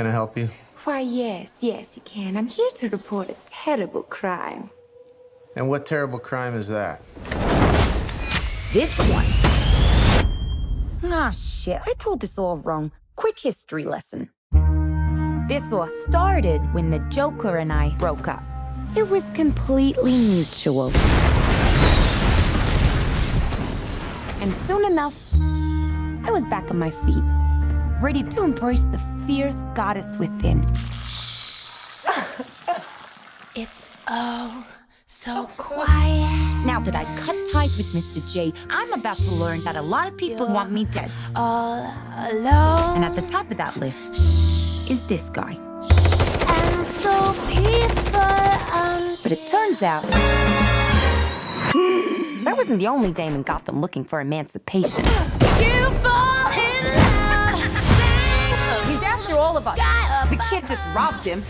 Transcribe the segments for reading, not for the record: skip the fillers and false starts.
Can I help you? Why, yes, you can. I'm here to report a terrible crime. And what terrible crime is that? This one. Ah, shit. I told this all wrong. Quick history lesson. This all started when the Joker and I broke up. It was completely mutual. And soon enough, I was back on my feet, ready to embrace the fierce goddess within. It's so quiet. Now that I cut ties with Mr. J, I'm about to learn that a lot of people want me dead. All alone. And at the top of that list is this guy. And so peaceful. But it turns out that wasn't the only dame in Gotham looking for emancipation. You fall in love. He's after all of us. The kid just robbed him.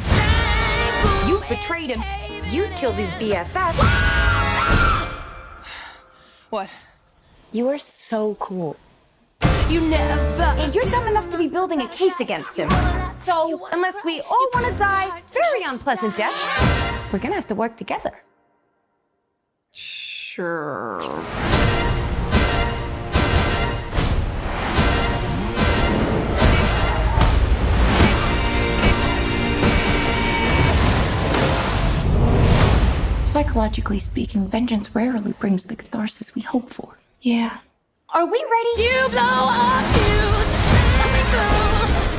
You betrayed him. You killed his BFF. What? You are so cool. You never. And you're dumb enough to be building a case against him. So, unless we all want to die very unpleasant death, we're gonna have to work together. Sure. Psychologically speaking, vengeance rarely brings the catharsis we hope for. Yeah. Are we ready? You blow up fuse.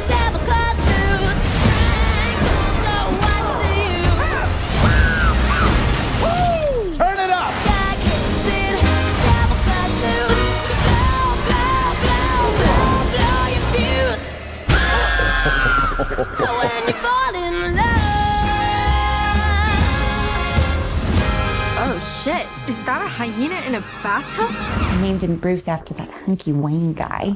Devil cuts loose. So what's the use? Woo! Turn it up! Sky kicks in. Devil cuts loose. Blow your fuse. When you fall in love. Oh shit, is that a hyena in a bathtub? I named him Bruce after that hunky Wayne guy.